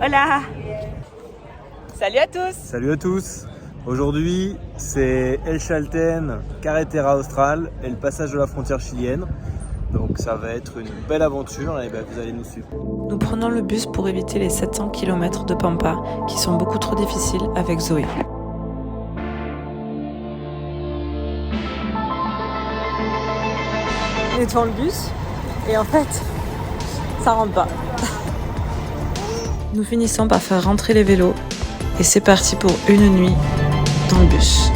Hola. Salut à tous. Salut à tous. Aujourd'hui, c'est El Chaltén, Carretera Austral et le passage de la frontière chilienne. Donc ça va être une belle aventure et vous allez nous suivre. Nous prenons le bus pour éviter les 700 km de Pampa qui sont beaucoup trop difficiles avec Zoé. On est devant le bus et en fait, ça rentre pas. Nous finissons par faire rentrer les vélos et c'est parti pour une nuit dans le bus.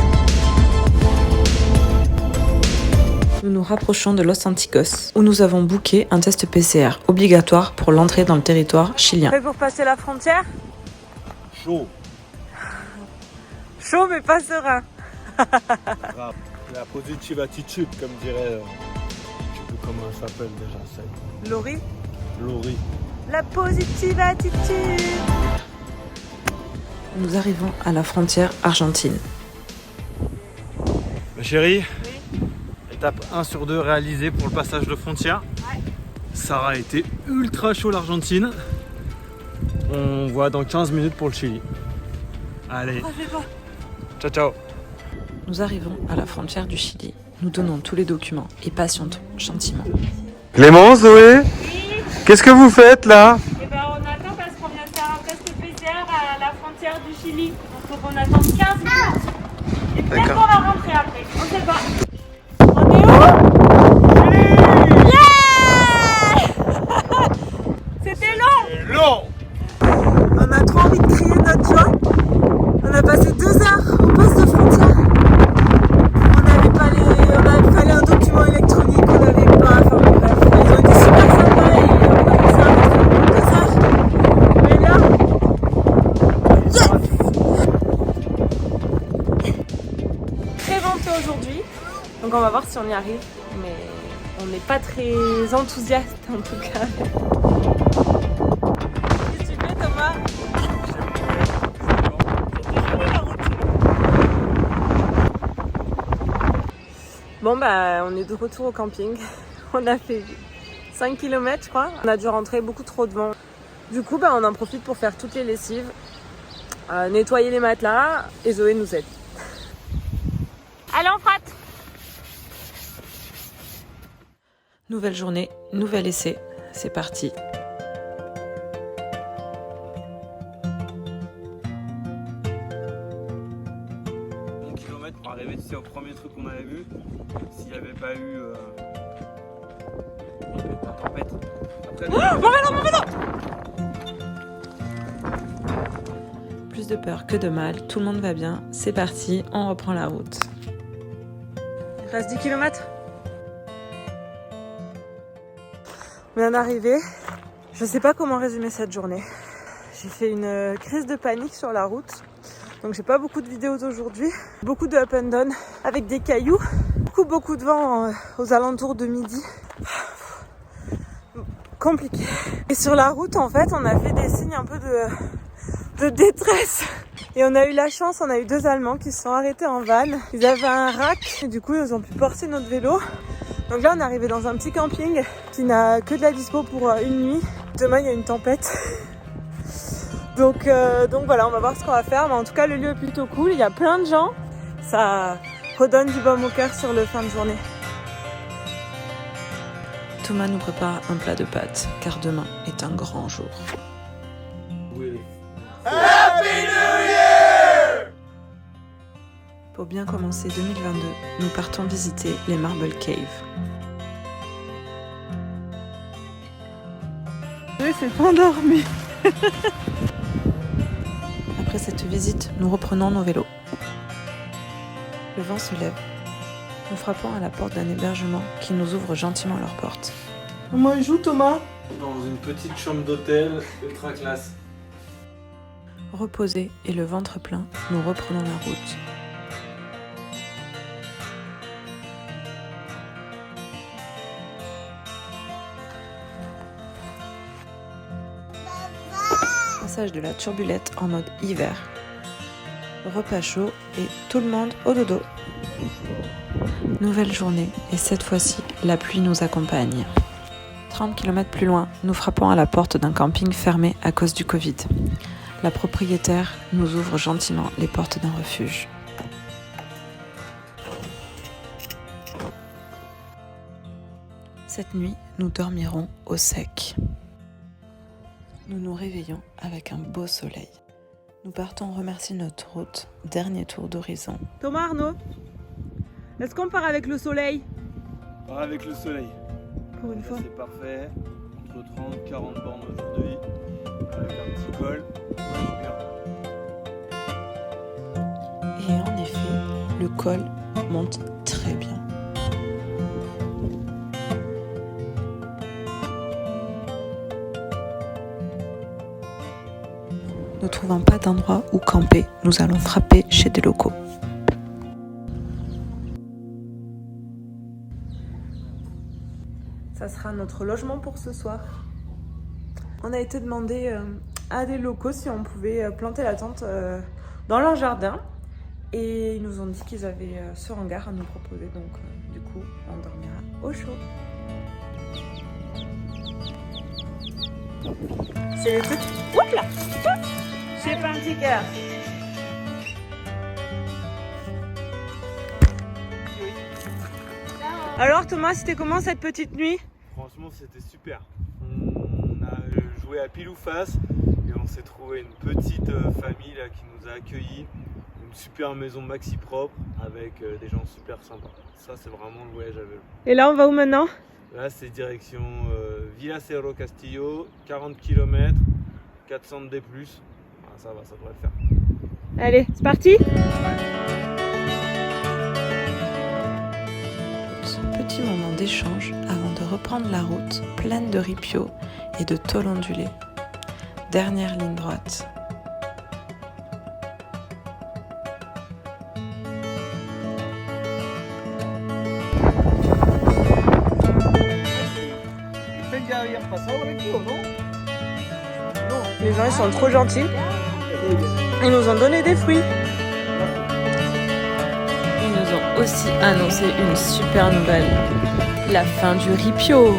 Nous nous rapprochons de Los Anticos où nous avons booké un test PCR obligatoire pour l'entrée dans le territoire chilien. Prêt pour passer la frontière? Chaud. Chaud mais pas serein. La positive attitude, comme dirait, je sais plus comment elle s'appelle déjà, celle. Laurie? Laurie. La positive attitude. Nous arrivons à la frontière argentine. Ma chérie, étape 1 sur 2 réalisée pour le passage de frontière. Ouais. Sarah a été ultra chaud l'Argentine. On voit dans 15 minutes pour le Chili. Allez, ciao ciao. Nous arrivons à la frontière du Chili. Nous donnons tous les documents et patientons gentiment. Clémence, Zoé, qu'est-ce que vous faites là? Eh ben on attend parce qu'on vient de faire un test PCR à la frontière du Chili. Donc faut qu'on attende 15 minutes. Et peut-être qu'on va rentrer après. On sait pas. On est où? Yeah. C'était long. Long. On a trop envie de crier notre joie. On a passé 2 heures au poste de frontière. On avait un document électronique, on n'avait pas. Enfin bref, ils ont été super sympas et on a passé à mettre 2 heures. Mais là, très venteux aujourd'hui. Donc on va voir si on y arrive. Mais on n'est pas très enthousiaste en tout cas. Qu'est-ce que tu fais, Thomas? Bon bah on est de retour au camping, on a fait 5 km je crois, on a dû rentrer beaucoup trop de vent. Du coup bah on en profite pour faire toutes les lessives, nettoyer les matelas et Zoé nous aide. Allez on frappe. Nouvelle journée, nouvel essai, c'est parti. Kilomètres pour arriver au premier truc qu'on avait vu. S'il n'y avait pas eu la tempête. Après, Mon vélo. Plus de peur que de mal, tout le monde va bien, c'est parti, on reprend la route. Il reste 10 km. On vient d'arriver. Je sais pas comment résumer cette journée. J'ai fait une crise de panique sur la route. Donc j'ai pas beaucoup de vidéos aujourd'hui. Beaucoup de up and down avec des cailloux. Beaucoup de vent aux alentours de midi. Compliqué. Et sur la route en fait on a fait des signes un peu de détresse. Et on a eu la chance, on a eu 2 Allemands qui se sont arrêtés en van. Ils avaient un rack et du coup ils ont pu porter notre vélo. Donc là on est arrivé dans un petit camping qui n'a que de la dispo pour une nuit. Demain il y a une tempête. Donc voilà, on va voir ce qu'on va faire. Mais en tout cas le lieu est plutôt cool, il y a plein de gens. Ça redonne du baume au cœur sur le fin de journée. Thomas nous prépare un plat de pâtes, car demain est un grand jour. oui. Pour bien commencer 2022, nous partons visiter les Marble Caves. Oui, c'est endormi. Après cette visite, nous reprenons nos vélos. Le vent se lève. Nous frappons à la porte d'un hébergement qui nous ouvre gentiment leurs portes. Comment il joue Thomas? Dans une petite chambre d'hôtel ultra classe. Reposés et le ventre plein, nous reprenons la route. Passage de la turbulette en mode hiver. Repas chaud et tout le monde au dodo. Nouvelle journée et cette fois-ci, la pluie nous accompagne. 30 km plus loin, nous frappons à la porte d'un camping fermé à cause du Covid. La propriétaire nous ouvre gentiment les portes d'un refuge. Cette nuit, nous dormirons au sec. Nous nous réveillons avec un beau soleil. Nous partons remercier notre route, dernier tour d'horizon. Thomas Arnaud, est-ce qu'on part avec le soleil? On part avec le soleil. Pour une fois. C'est parfait. Entre 30 et 40 bornes aujourd'hui. Avec un petit col. Et en effet, le col monte très bien. Ne trouvant pas d'endroit où camper, nous allons frapper chez des locaux. Ça sera notre logement pour ce soir. On a été demander à des locaux si on pouvait planter la tente dans leur jardin. Et ils nous ont dit qu'ils avaient ce hangar à nous proposer. Donc du coup, on dormira au chaud. C'est le truc. Hop là! C'est parti, gars! Alors Thomas, c'était comment cette petite nuit? Franchement, c'était super. On a joué à pile ou face et on s'est trouvé une petite famille là, qui nous a accueillis. Une super maison maxi propre avec des gens super sympas. Ça, c'est vraiment le voyage à vélo. Et là, on va où maintenant? Là, c'est direction Villa Cerro Castillo, 40 km, 400 de D+. Ah, ça va, ça devrait le faire. Allez, c'est parti! Petit moment d'échange avant de reprendre la route pleine de ripios et de tôles ondulées. Dernière ligne droite. Les gens ils sont trop gentils. Ils nous ont donné des fruits. Ils nous ont aussi annoncé une super nouvelle. La fin du ripio.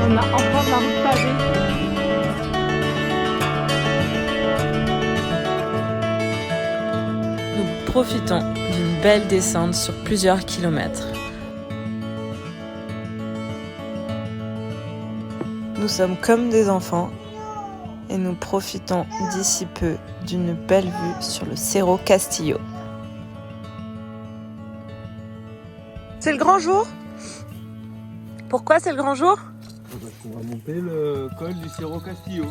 On a encore de la route pavée. Nous profitons d'une belle descente sur plusieurs kilomètres. Nous sommes comme des enfants et nous profitons d'ici peu d'une belle vue sur le Cerro Castillo. C'est le grand jour? Pourquoi c'est le grand jour? Parce qu'on va monter le col du Cerro Castillo.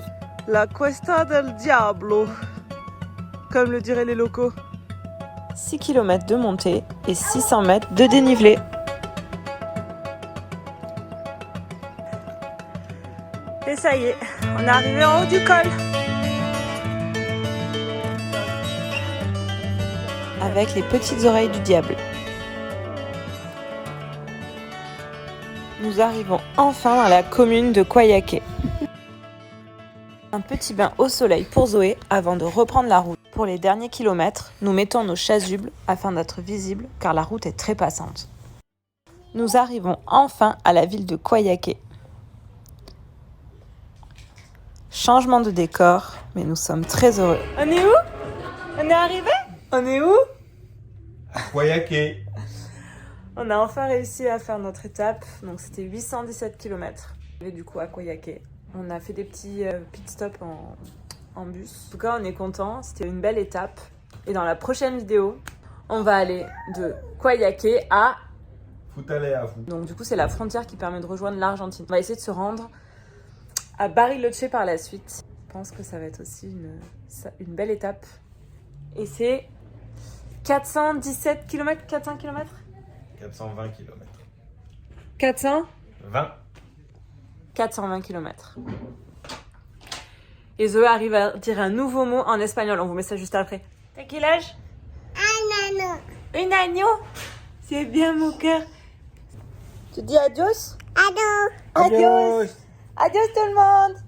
La Cuesta del Diablo, comme le diraient les locaux. 6 km de montée et 600 mètres de dénivelé. Et ça y est, on est arrivé en haut du col. Avec les petites oreilles du diable. Nous arrivons enfin à la commune de Coyhaique. Un petit bain au soleil pour Zoé avant de reprendre la route. Pour les derniers kilomètres, nous mettons nos chasubles afin d'être visibles car la route est très passante. Nous arrivons enfin à la ville de Coyhaique. Changement de décor, mais nous sommes très heureux. On est où? On est arrivé? On est où? Coyhaique. On a enfin réussi à faire notre étape. Donc c'était 817 km. Et du coup à Coyhaique. On a fait des petits pit stops en bus. En tout cas, on est content. C'était une belle étape. Et dans la prochaine vidéo, on va aller de Coyhaique à... Futaleavu. Donc du coup, c'est la frontière qui permet de rejoindre l'Argentine. On va essayer de se rendre à Bariloche par la suite. Je pense que ça va être aussi une belle étape. Et c'est 417 km, 400 km 420 km. 420 km. Et Zoé arrive à dire un nouveau mot en espagnol. On vous met ça juste après. T'as quel âge? Un año. C'est bien mon cœur. Tu dis adios? Adios. Adios tout le monde.